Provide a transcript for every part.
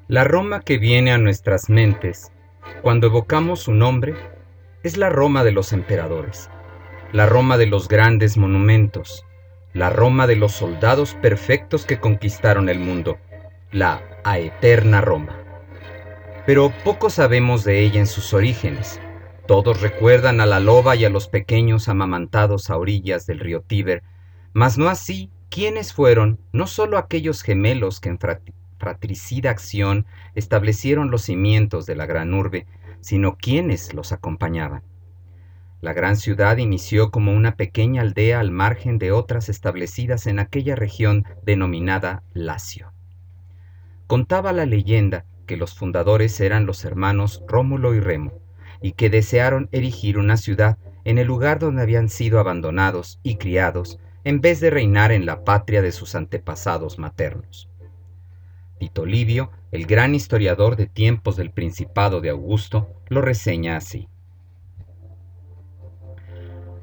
La Roma que viene a nuestras mentes cuando evocamos su nombre es la Roma de los emperadores, la Roma de los grandes monumentos, la Roma de los soldados perfectos que conquistaron el mundo, la aeterna Roma. Pero poco sabemos de ella en sus orígenes. Todos recuerdan a la loba y a los pequeños amamantados a orillas del río Tíber, mas no así quiénes fueron no solo aquellos gemelos que en fratricida acción establecieron los cimientos de la gran urbe, sino quienes los acompañaban. La gran ciudad inició como una pequeña aldea al margen de otras establecidas en aquella región denominada Lacio. Contaba la leyenda que los fundadores eran los hermanos Rómulo y Remo, y que desearon erigir una ciudad en el lugar donde habían sido abandonados y criados, en vez de reinar en la patria de sus antepasados maternos. Tito Livio, el gran historiador de tiempos del Principado de Augusto, lo reseña así.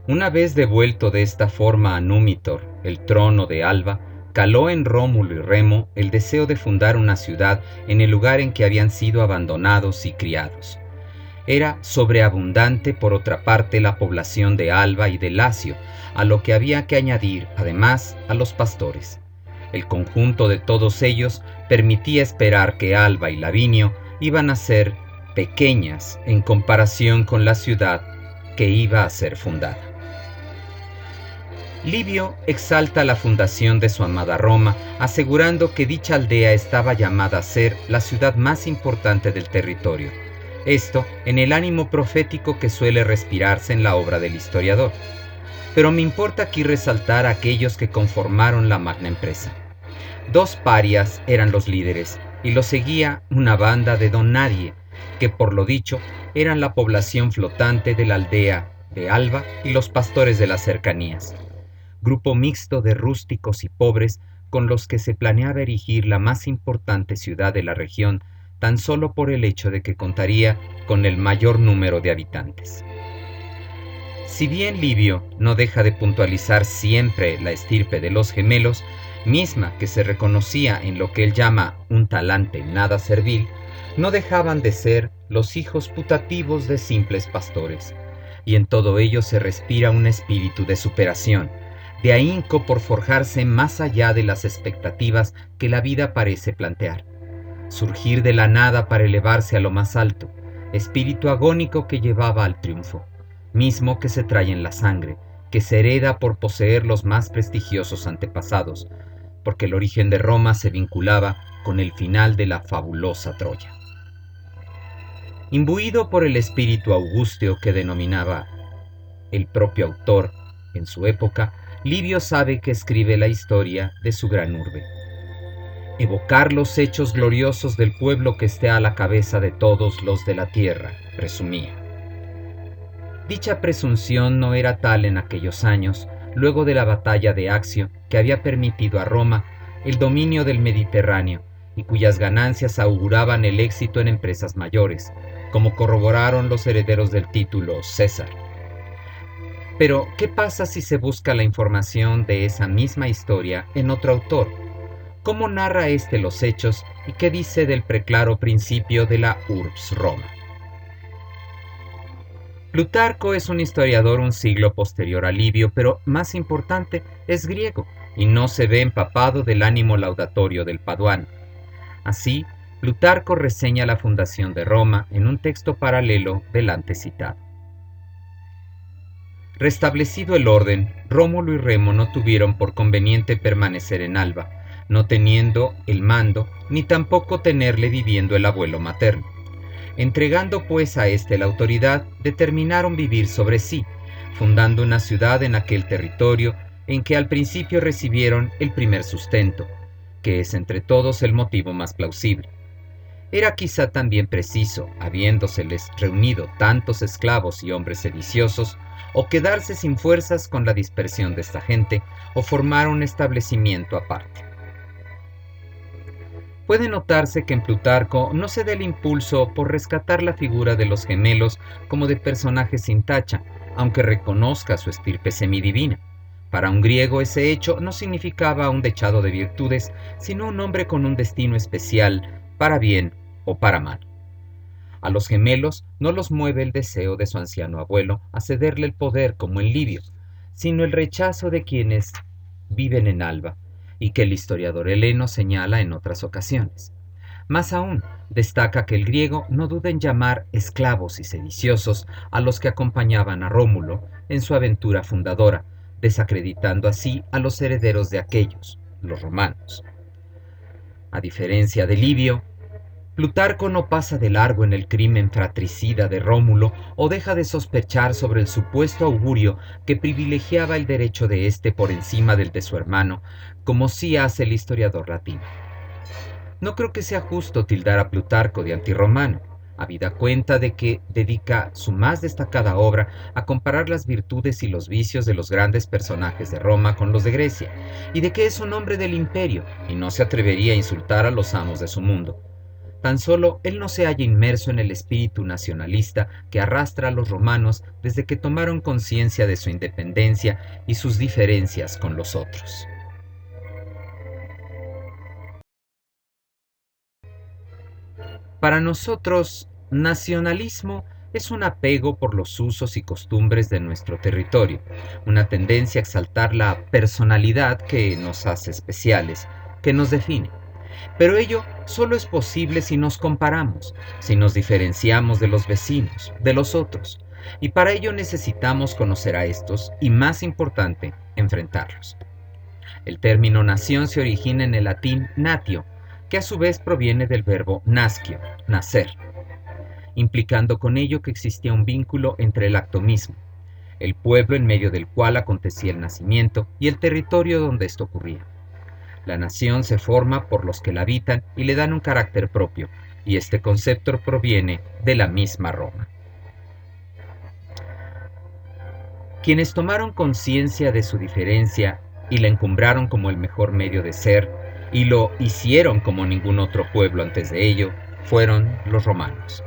Una vez devuelto de esta forma a Númitor, el trono de Alba, caló en Rómulo y Remo el deseo de fundar una ciudad en el lugar en que habían sido abandonados y criados. Era sobreabundante, por otra parte, la población de Alba y de Lacio, a lo que había que añadir, además, a los pastores. El conjunto de todos ellos permitía esperar que Alba y Lavinio iban a ser pequeñas en comparación con la ciudad que iba a ser fundada. Livio exalta la fundación de su amada Roma, asegurando que dicha aldea estaba llamada a ser la ciudad más importante del territorio. Esto en el ánimo profético que suele respirarse en la obra del historiador. Pero me importa aquí resaltar a aquellos que conformaron la magna empresa. Dos parias eran los líderes, y los seguía una banda de don nadie, que por lo dicho eran la población flotante de la aldea de Alba y los pastores de las cercanías. Grupo mixto de rústicos y pobres con los que se planeaba erigir la más importante ciudad de la región, tan solo por el hecho de que contaría con el mayor número de habitantes. Si bien Livio no deja de puntualizar siempre la estirpe de los gemelos, misma que se reconocía en lo que él llama un talante nada servil, no dejaban de ser los hijos putativos de simples pastores, y en todo ello se respira un espíritu de superación, de ahínco por forjarse más allá de las expectativas que la vida parece plantear. Surgir de la nada para elevarse a lo más alto, espíritu agónico que llevaba al triunfo, mismo que se trae en la sangre, que se hereda por poseer los más prestigiosos antepasados, porque el origen de Roma se vinculaba con el final de la fabulosa Troya. Imbuido por el espíritu augusteo que denominaba el propio autor en su época, Livio sabe que escribe la historia de su gran urbe. Evocar los hechos gloriosos del pueblo que esté a la cabeza de todos los de la tierra, presumía. Dicha presunción no era tal en aquellos años, luego de la batalla de Accio, que había permitido a Roma el dominio del Mediterráneo y cuyas ganancias auguraban el éxito en empresas mayores, como corroboraron los herederos del título César. Pero, ¿qué pasa si se busca la información de esa misma historia en otro autor? ¿Cómo narra éste los hechos y qué dice del preclaro principio de la Urbs Roma? Plutarco es un historiador un siglo posterior a Livio, pero más importante, es griego y no se ve empapado del ánimo laudatorio del paduano. Así, Plutarco reseña la fundación de Roma en un texto paralelo del antes citado. Restablecido el orden, Rómulo y Remo no tuvieron por conveniente permanecer en Alba, no teniendo el mando, ni tampoco tenerle viviendo el abuelo materno. Entregando pues a éste la autoridad, determinaron vivir sobre sí, fundando una ciudad en aquel territorio en que al principio recibieron el primer sustento, que es entre todos el motivo más plausible. Era quizá también preciso, habiéndoseles reunido tantos esclavos y hombres sediciosos, o quedarse sin fuerzas con la dispersión de esta gente, o formar un establecimiento aparte. Puede notarse que en Plutarco no se da el impulso por rescatar la figura de los gemelos como de personajes sin tacha, aunque reconozca su estirpe semidivina. Para un griego ese hecho no significaba un dechado de virtudes, sino un hombre con un destino especial para bien o para mal. A los gemelos no los mueve el deseo de su anciano abuelo a cederle el poder como en Livio, sino el rechazo de quienes viven en Alba, y que el historiador heleno señala en otras ocasiones. Más aún, destaca que el griego no duda en llamar esclavos y sediciosos a los que acompañaban a Rómulo en su aventura fundadora, desacreditando así a los herederos de aquellos, los romanos. A diferencia de Livio, Plutarco no pasa de largo en el crimen fratricida de Rómulo o deja de sospechar sobre el supuesto augurio que privilegiaba el derecho de éste por encima del de su hermano, como sí hace el historiador latino. No creo que sea justo tildar a Plutarco de antirromano, habida cuenta de que dedica su más destacada obra a comparar las virtudes y los vicios de los grandes personajes de Roma con los de Grecia, y de que es un hombre del imperio y no se atrevería a insultar a los amos de su mundo. Tan solo él no se halla inmerso en el espíritu nacionalista que arrastra a los romanos desde que tomaron conciencia de su independencia y sus diferencias con los otros. Para nosotros, nacionalismo es un apego por los usos y costumbres de nuestro territorio, una tendencia a exaltar la personalidad que nos hace especiales, que nos define. Pero ello solo es posible si nos comparamos, si nos diferenciamos de los vecinos, de los otros. Y para ello necesitamos conocer a estos y, más importante, enfrentarlos. El término nación se origina en el latín natio, que a su vez proviene del verbo nascio, nacer, implicando con ello que existía un vínculo entre el acto mismo, el pueblo en medio del cual acontecía el nacimiento, y el territorio donde esto ocurría. La nación se forma por los que la habitan y le dan un carácter propio, y este concepto proviene de la misma Roma. Quienes tomaron conciencia de su diferencia y la encumbraron como el mejor medio de ser, y lo hicieron como ningún otro pueblo antes de ello, fueron los romanos.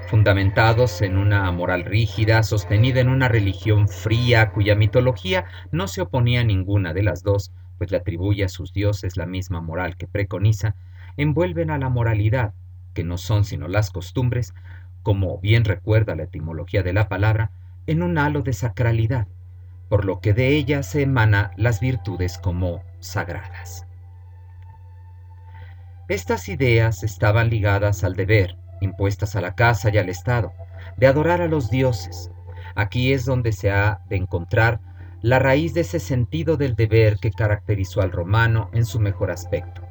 Fundamentados en una moral rígida, sostenida en una religión fría, cuya mitología no se oponía a ninguna de las dos, pues le atribuye a sus dioses la misma moral que preconiza, envuelven a la moralidad, que no son sino las costumbres, como bien recuerda la etimología de la palabra, en un halo de sacralidad, por lo que de ella se emana las virtudes como sagradas. Estas ideas estaban ligadas al deber, impuestas a la casa y al Estado, de adorar a los dioses. Aquí es donde se ha de encontrar la raíz de ese sentido del deber que caracterizó al romano en su mejor aspecto.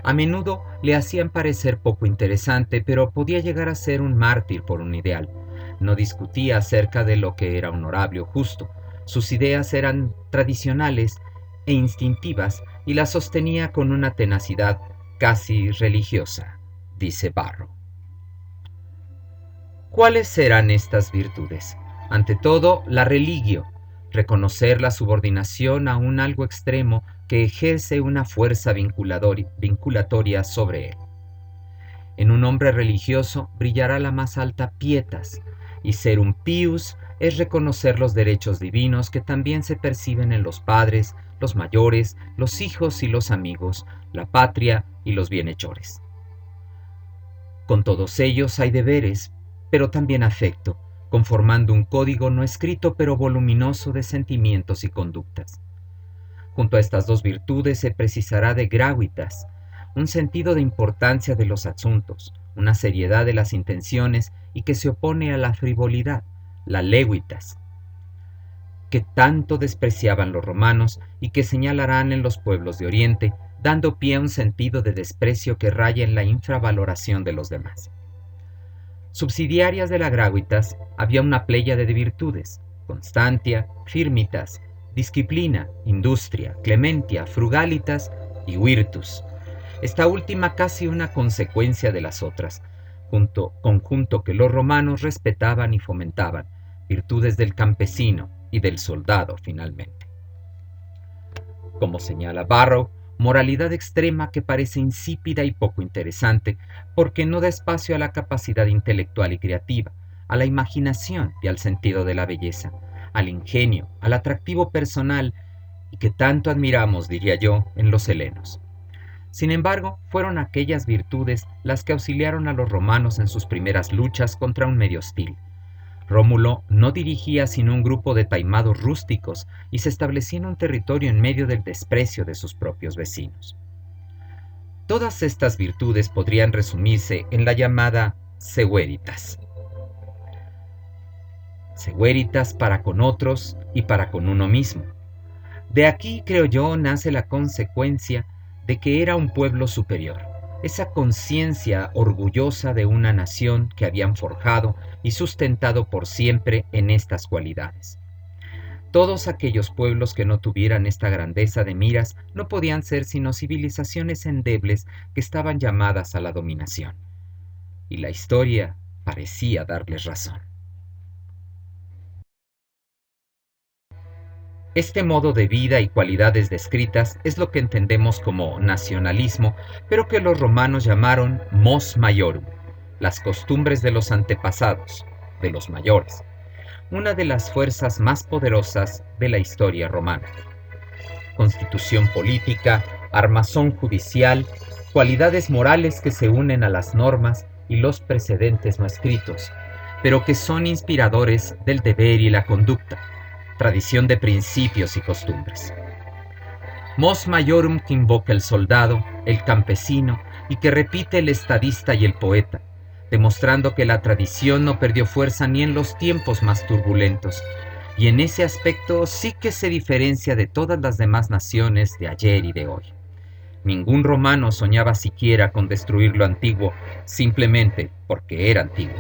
A menudo le hacían parecer poco interesante, pero podía llegar a ser un mártir por un ideal. No discutía acerca de lo que era honorable o justo. Sus ideas eran tradicionales e instintivas y las sostenía con una tenacidad casi religiosa, dice Varro. ¿Cuáles serán estas virtudes? Ante todo, la religio, reconocer la subordinación a un algo extremo que ejerce una fuerza vinculatoria sobre él. En un hombre religioso brillará la más alta pietas, y ser un pius es reconocer los derechos divinos que también se perciben en los padres, los mayores, los hijos y los amigos, la patria y los bienhechores. Con todos ellos hay deberes, pero también afecto, conformando un código no escrito pero voluminoso de sentimientos y conductas. Junto a estas dos virtudes se precisará de gravitas, un sentido de importancia de los asuntos, una seriedad de las intenciones y que se opone a la frivolidad, la levitas, que tanto despreciaban los romanos y que señalarán en los pueblos de Oriente, dando pie a un sentido de desprecio que raya en la infravaloración de los demás. Subsidiarias de la gravitas había una pléyade de virtudes: constantia, firmitas, disciplina, industria, clementia, frugalitas y virtus. Esta última casi una consecuencia de las otras, conjunto que los romanos respetaban y fomentaban, virtudes del campesino y del soldado finalmente. Como señala Varro, moralidad extrema que parece insípida y poco interesante porque no da espacio a la capacidad intelectual y creativa, a la imaginación y al sentido de la belleza, al ingenio, al atractivo personal y que tanto admiramos, diría yo, en los helenos. Sin embargo, fueron aquellas virtudes las que auxiliaron a los romanos en sus primeras luchas contra un medio hostil. Rómulo no dirigía sino un grupo de taimados rústicos y se establecía en un territorio en medio del desprecio de sus propios vecinos. Todas estas virtudes podrían resumirse en la llamada segueritas. Segueritas para con otros y para con uno mismo. De aquí, creo yo, nace la consecuencia de que era un pueblo superior, esa conciencia orgullosa de una nación que habían forjado y sustentado por siempre en estas cualidades. Todos aquellos pueblos que no tuvieran esta grandeza de miras no podían ser sino civilizaciones endebles que estaban llamadas a la dominación. Y la historia parecía darles razón. Este modo de vida y cualidades descritas es lo que entendemos como nacionalismo, pero que los romanos llamaron mos maiorum, las costumbres de los antepasados, de los mayores, una de las fuerzas más poderosas de la historia romana. Constitución política, armazón judicial, cualidades morales que se unen a las normas y los precedentes no escritos, pero que son inspiradores del deber y la conducta, tradición de principios y costumbres. Mos maiorum que invoca el soldado, el campesino y que repite el estadista y el poeta, demostrando que la tradición no perdió fuerza ni en los tiempos más turbulentos, y en ese aspecto sí que se diferencia de todas las demás naciones de ayer y de hoy. Ningún romano soñaba siquiera con destruir lo antiguo, simplemente porque era antiguo.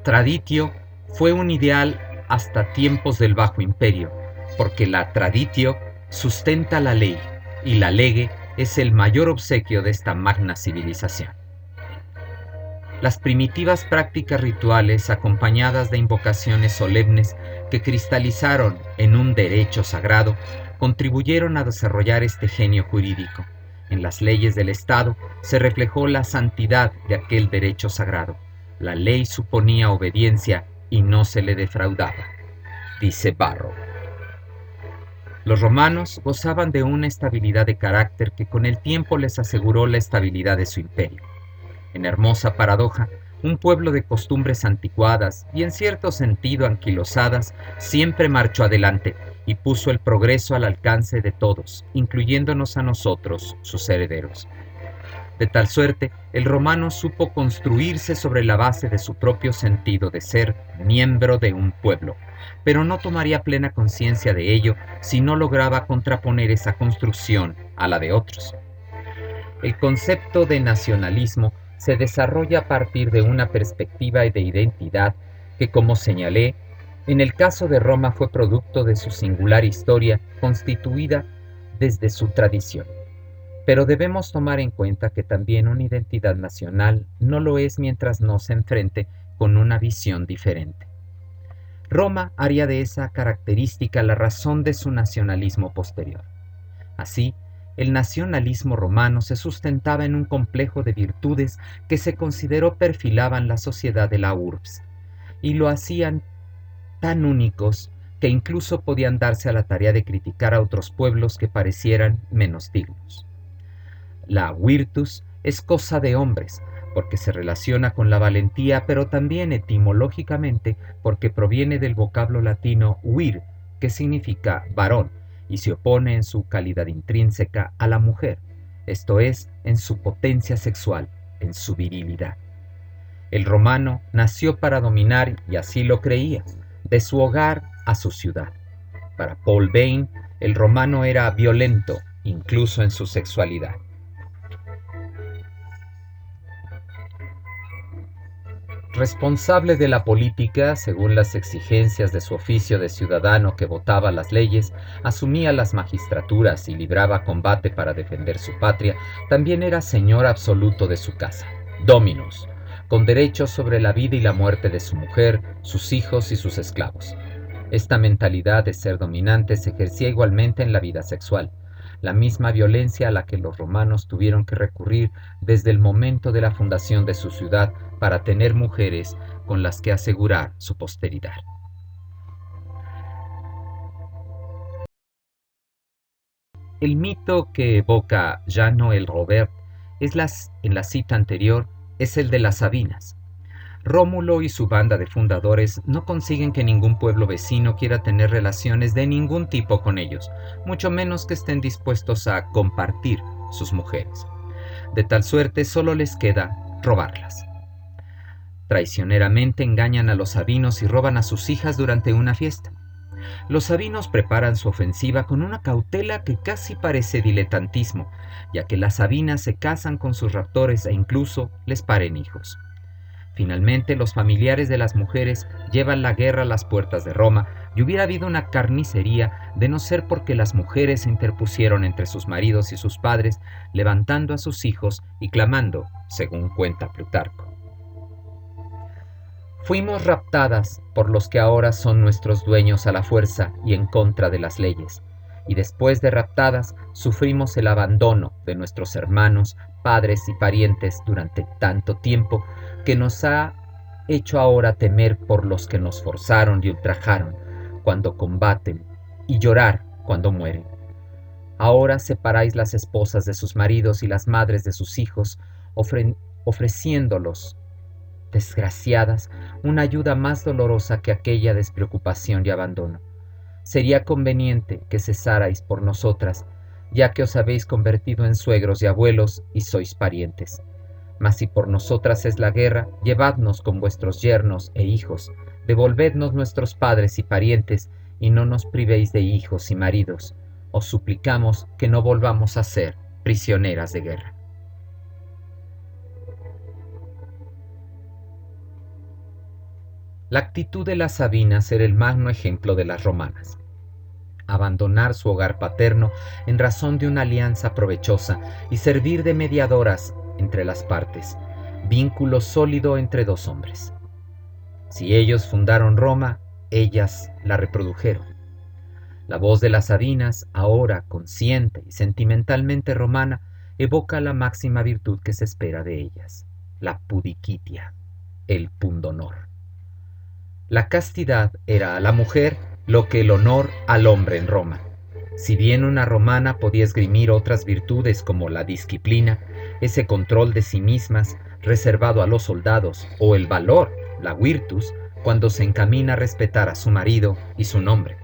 Traditio fue un ideal hasta tiempos del Bajo Imperio, porque la traditio sustenta la ley, y la lege es el mayor obsequio de esta magna civilización. Las primitivas prácticas rituales acompañadas de invocaciones solemnes que cristalizaron en un derecho sagrado contribuyeron a desarrollar este genio jurídico. En las leyes del Estado se reflejó la santidad de aquel derecho sagrado. La ley suponía obediencia y no se le defraudaba, dice Barrow. Los romanos gozaban de una estabilidad de carácter que con el tiempo les aseguró la estabilidad de su imperio. En hermosa paradoja, un pueblo de costumbres anticuadas y en cierto sentido anquilosadas siempre marchó adelante y puso el progreso al alcance de todos, incluyéndonos a nosotros, sus herederos. De tal suerte, el romano supo construirse sobre la base de su propio sentido de ser miembro de un pueblo, pero no tomaría plena conciencia de ello si no lograba contraponer esa construcción a la de otros. El concepto de nacionalismo se desarrolla a partir de una perspectiva de identidad que, como señalé, en el caso de Roma fue producto de su singular historia constituida desde su tradición. Pero debemos tomar en cuenta que también una identidad nacional no lo es mientras no se enfrente con una visión diferente. Roma haría de esa característica la razón de su nacionalismo posterior. Así, el nacionalismo romano se sustentaba en un complejo de virtudes que se consideró perfilaban la sociedad de la urbs, y lo hacían tan únicos que incluso podían darse a la tarea de criticar a otros pueblos que parecieran menos dignos. La virtus es cosa de hombres, porque se relaciona con la valentía, pero también etimológicamente porque proviene del vocablo latino vir, que significa varón, y se opone en su calidad intrínseca a la mujer, esto es, en su potencia sexual, en su virilidad. El romano nació para dominar, y así lo creía, de su hogar a su ciudad. Para Paul Bain, el romano era violento, incluso en su sexualidad. Responsable de la política, según las exigencias de su oficio de ciudadano que votaba las leyes, asumía las magistraturas y libraba combate para defender su patria, también era señor absoluto de su casa, dominus, con derechos sobre la vida y la muerte de su mujer, sus hijos y sus esclavos. Esta mentalidad de ser dominante se ejercía igualmente en la vida sexual, la misma violencia a la que los romanos tuvieron que recurrir desde el momento de la fundación de su ciudad para tener mujeres con las que asegurar su posteridad. El mito que evoca Jean-Noël Robert en la cita anterior es el de las Sabinas. Rómulo y su banda de fundadores no consiguen que ningún pueblo vecino quiera tener relaciones de ningún tipo con ellos, mucho menos que estén dispuestos a compartir sus mujeres. De tal suerte solo les queda robarlas. Traicioneramente engañan a los sabinos y roban a sus hijas durante una fiesta. Los sabinos preparan su ofensiva con una cautela que casi parece diletantismo, ya que las sabinas se casan con sus raptores e incluso les paren hijos. Finalmente, los familiares de las mujeres llevan la guerra a las puertas de Roma y hubiera habido una carnicería de no ser porque las mujeres se interpusieron entre sus maridos y sus padres, levantando a sus hijos y clamando, según cuenta Plutarco. Fuimos raptadas por los que ahora son nuestros dueños a la fuerza y en contra de las leyes, y después de raptadas sufrimos el abandono de nuestros hermanos, padres y parientes durante tanto tiempo que nos ha hecho ahora temer por los que nos forzaron y ultrajaron cuando combaten y llorar cuando mueren. Ahora separáis las esposas de sus maridos y las madres de sus hijos, ofreciéndolos desgraciadas, una ayuda más dolorosa que aquella despreocupación y abandono. Sería conveniente que cesarais por nosotras, ya que os habéis convertido en suegros y abuelos y sois parientes. Mas si por nosotras es la guerra, llevadnos con vuestros yernos e hijos, devolvednos nuestros padres y parientes, y no nos privéis de hijos y maridos. Os suplicamos que no volvamos a ser prisioneras de guerra. La actitud de las sabinas era el magno ejemplo de las romanas. Abandonar su hogar paterno en razón de una alianza provechosa y servir de mediadoras entre las partes, vínculo sólido entre dos hombres. Si ellos fundaron Roma, ellas la reprodujeron. La voz de las sabinas, ahora consciente y sentimentalmente romana, evoca la máxima virtud que se espera de ellas, la pudicitia, el pundonor. La castidad era a la mujer lo que el honor al hombre en Roma. Si bien una romana podía esgrimir otras virtudes como la disciplina, ese control de sí mismas reservado a los soldados, o el valor, la virtus, cuando se encamina a respetar a su marido y su nombre.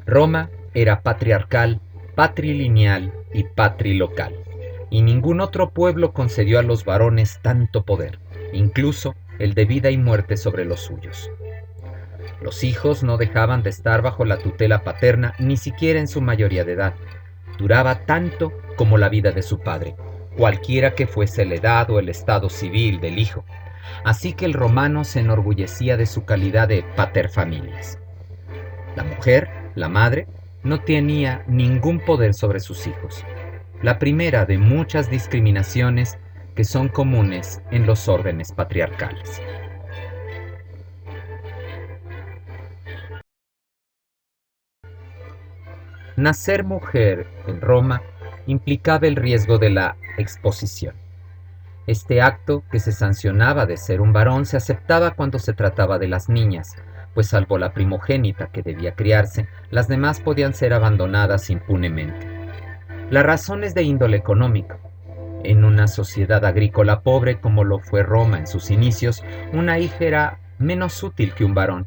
Roma era patriarcal, patrilineal y patrilocal, y ningún otro pueblo concedió a los varones tanto poder, incluso el de vida y muerte sobre los suyos. Los hijos no dejaban de estar bajo la tutela paterna ni siquiera en su mayoría de edad. Duraba tanto como la vida de su padre, cualquiera que fuese la edad o el estado civil del hijo. Así que el romano se enorgullecía de su calidad de paterfamilias. La mujer, la madre, no tenía ningún poder sobre sus hijos. La primera de muchas discriminaciones que son comunes en los órdenes patriarcales. Nacer mujer en Roma implicaba el riesgo de la exposición. Este acto, que se sancionaba de ser un varón, se aceptaba cuando se trataba de las niñas, pues salvo la primogénita que debía criarse, las demás podían ser abandonadas impunemente. La razón es de índole económico. En una sociedad agrícola pobre como lo fue Roma en sus inicios, una hija era menos útil que un varón.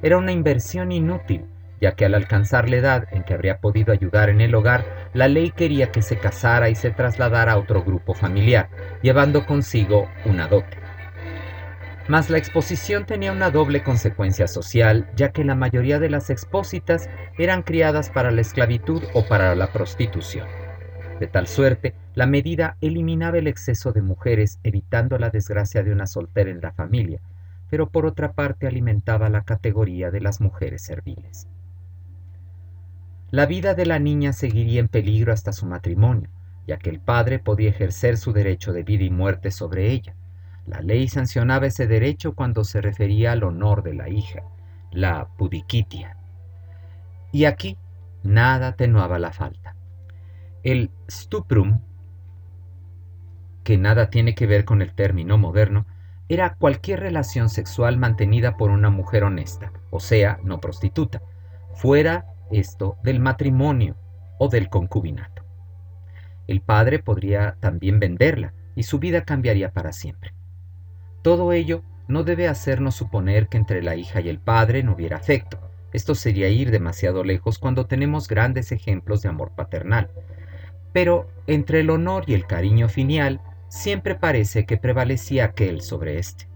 Era una inversión inútil, ya que al alcanzar la edad en que habría podido ayudar en el hogar, la ley quería que se casara y se trasladara a otro grupo familiar, llevando consigo una dote. Mas la exposición tenía una doble consecuencia social, ya que la mayoría de las expósitas eran criadas para la esclavitud o para la prostitución. De tal suerte, la medida eliminaba el exceso de mujeres, evitando la desgracia de una soltera en la familia, pero por otra parte alimentaba la categoría de las mujeres serviles. La vida de la niña seguiría en peligro hasta su matrimonio, ya que el padre podía ejercer su derecho de vida y muerte sobre ella. La ley sancionaba ese derecho cuando se refería al honor de la hija, la pudicitia. Y aquí nada atenuaba la falta. El stuprum, que nada tiene que ver con el término moderno, era cualquier relación sexual mantenida por una mujer honesta, o sea, no prostituta, fuera esto del matrimonio, o del concubinato. El padre podría también venderla y su vida cambiaría para siempre. Todo ello no debe hacernos suponer que entre la hija y el padre no hubiera afecto. Esto sería ir demasiado lejos cuando tenemos grandes ejemplos de amor paternal. Pero entre el honor y el cariño filial, siempre parece que prevalecía aquel sobre éste.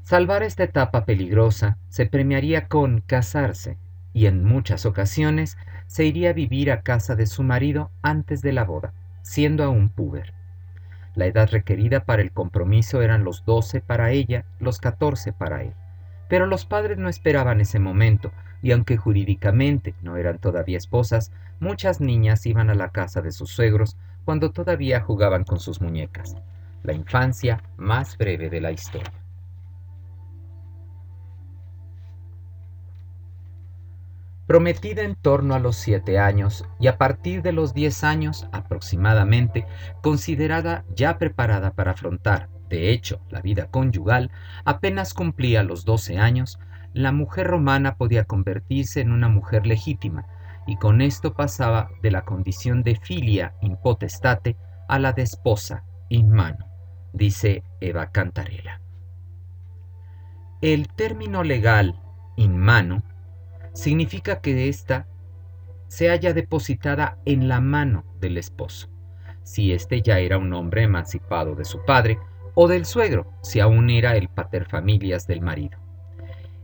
Salvar esta etapa peligrosa se premiaría con casarse, y en muchas ocasiones se iría a vivir a casa de su marido antes de la boda, siendo aún púber. La edad requerida para el compromiso eran los 12 para ella, los 14 para él. Pero los padres no esperaban ese momento, y aunque jurídicamente no eran todavía esposas, muchas niñas iban a la casa de sus suegros cuando todavía jugaban con sus muñecas. La infancia más breve de la historia. Prometida en torno a los 7 años y a partir de los 10 años aproximadamente, considerada ya preparada para afrontar, de hecho, la vida conyugal, apenas cumplía los 12 años, la mujer romana podía convertirse en una mujer legítima y con esto pasaba de la condición de filia in potestate a la de esposa in mano, dice Eva Cantarella. El término legal in mano significa que ésta se halla depositada en la mano del esposo, si éste ya era un hombre emancipado de su padre, o del suegro, si aún era el paterfamilias del marido.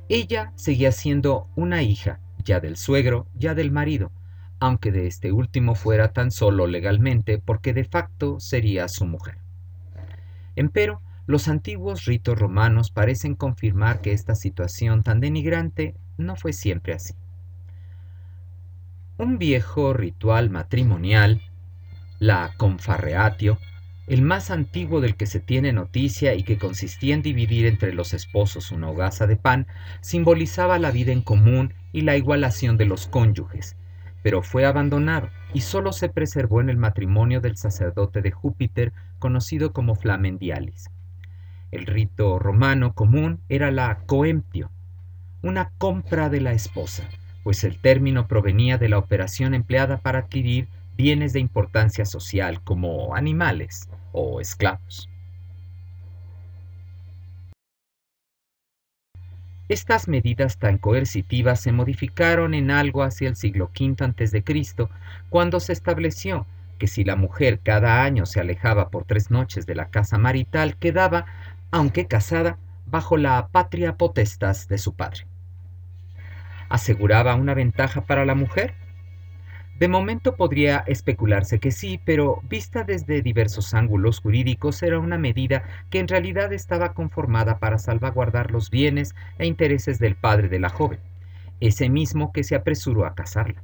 Ella seguía siendo una hija, ya del suegro, ya del marido, aunque de este último fuera tan solo legalmente, porque de facto sería su mujer. Empero, los antiguos ritos romanos parecen confirmar que esta situación tan denigrante no fue siempre así. Un viejo ritual matrimonial, la confarreatio, el más antiguo del que se tiene noticia y que consistía en dividir entre los esposos una hogaza de pan, simbolizaba la vida en común y la igualación de los cónyuges, pero fue abandonado y solo se preservó en el matrimonio del sacerdote de Júpiter, conocido como Flamen Dialis. El rito romano común era la coemptio, una compra de la esposa, pues el término provenía de la operación empleada para adquirir bienes de importancia social como animales o esclavos. Estas medidas tan coercitivas se modificaron en algo hacia el siglo V a.C., cuando se estableció que si la mujer cada año se alejaba por 3 noches de la casa marital, quedaba, aunque casada, bajo la patria potestas de su padre. ¿Aseguraba una ventaja para la mujer? De momento podría especularse que sí, pero vista desde diversos ángulos jurídicos era una medida que en realidad estaba conformada para salvaguardar los bienes e intereses del padre de la joven, ese mismo que se apresuró a casarla.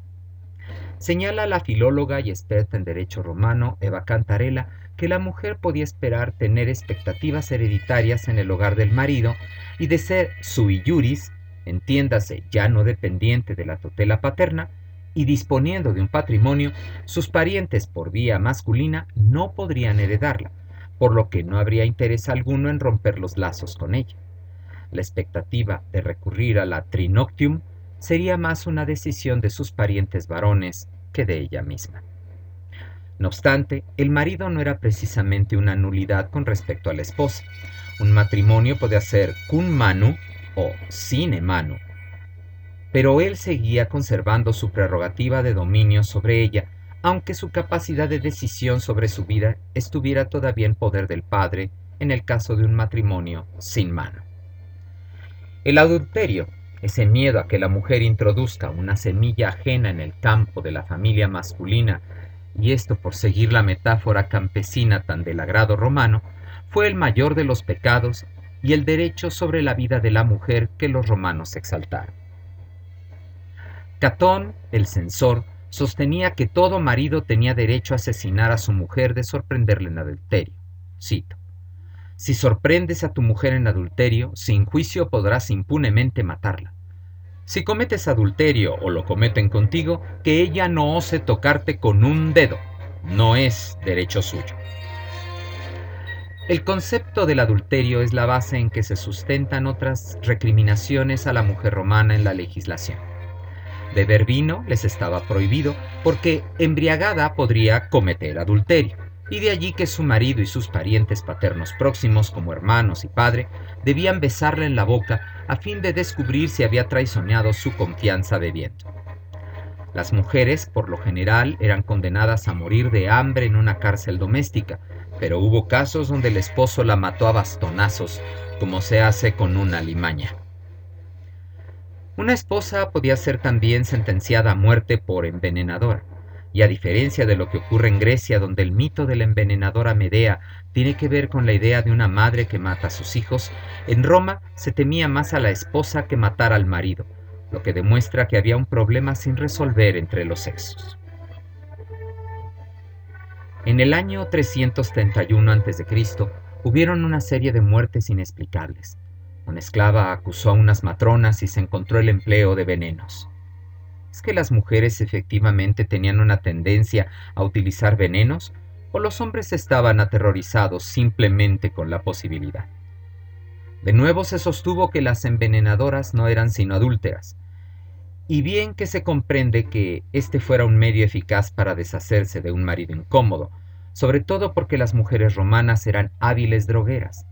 Señala la filóloga y experta en derecho romano Eva Cantarella que la mujer podía esperar tener expectativas hereditarias en el hogar del marido y de ser sui iuris, entiéndase ya no dependiente de la tutela paterna, y disponiendo de un patrimonio, sus parientes por vía masculina no podrían heredarla, por lo que no habría interés alguno en romper los lazos con ella. La expectativa de recurrir a la trinoctium sería más una decisión de sus parientes varones que de ella misma. No obstante, el marido no era precisamente una nulidad con respecto a la esposa. Un matrimonio podía ser cum manu o sine manu, pero él seguía conservando su prerrogativa de dominio sobre ella, aunque su capacidad de decisión sobre su vida estuviera todavía en poder del padre en el caso de un matrimonio sin mano. El adulterio, ese miedo a que la mujer introduzca una semilla ajena en el campo de la familia masculina, y esto por seguir la metáfora campesina tan del agrado romano, fue el mayor de los pecados y el derecho sobre la vida de la mujer que los romanos exaltaron. Catón, el censor, sostenía que todo marido tenía derecho a asesinar a su mujer de sorprenderle en adulterio. Cito: si sorprendes a tu mujer en adulterio, sin juicio podrás impunemente matarla. Si cometes adulterio o lo cometen contigo, que ella no ose tocarte con un dedo. No es derecho suyo. El concepto del adulterio es la base en que se sustentan otras recriminaciones a la mujer romana en la legislación. Beber vino les estaba prohibido porque embriagada podría cometer adulterio, y de allí que su marido y sus parientes paternos próximos, como hermanos y padre, debían besarle en la boca a fin de descubrir si había traicionado su confianza bebiendo. Las mujeres, por lo general, eran condenadas a morir de hambre en una cárcel doméstica, pero hubo casos donde el esposo la mató a bastonazos, como se hace con una limaña. Una esposa podía ser también sentenciada a muerte por envenenadora, y a diferencia de lo que ocurre en Grecia, donde el mito de la envenenadora Medea tiene que ver con la idea de una madre que mata a sus hijos, en Roma se temía más a la esposa que matar al marido, lo que demuestra que había un problema sin resolver entre los sexos. En el año 331 a.C., hubieron una serie de muertes inexplicables. Una esclava acusó a unas matronas y se encontró el empleo de venenos. ¿Es que las mujeres efectivamente tenían una tendencia a utilizar venenos o los hombres estaban aterrorizados simplemente con la posibilidad? De nuevo se sostuvo que las envenenadoras no eran sino adúlteras, y bien que se comprende que este fuera un medio eficaz para deshacerse de un marido incómodo, sobre todo porque las mujeres romanas eran hábiles drogueras.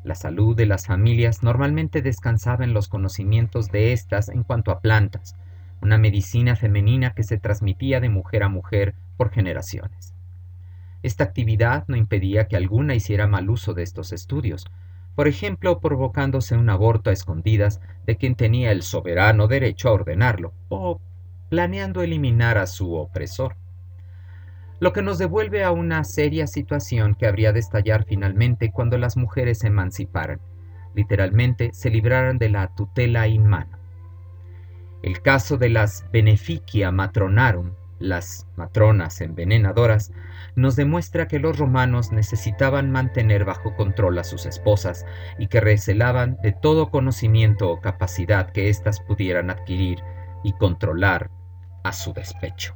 La salud de las familias normalmente descansaba en los conocimientos de estas en cuanto a plantas, una medicina femenina que se transmitía de mujer a mujer por generaciones. Esta actividad no impedía que alguna hiciera mal uso de estos estudios, por ejemplo, provocándose un aborto a escondidas de quien tenía el soberano derecho a ordenarlo, o planeando eliminar a su opresor. Lo que nos devuelve a una seria situación que habría de estallar finalmente cuando las mujeres se emanciparan, literalmente se libraran de la tutela in mano. El caso de las beneficia matronarum, las matronas envenenadoras, nos demuestra que los romanos necesitaban mantener bajo control a sus esposas y que recelaban de todo conocimiento o capacidad que éstas pudieran adquirir y controlar a su despecho.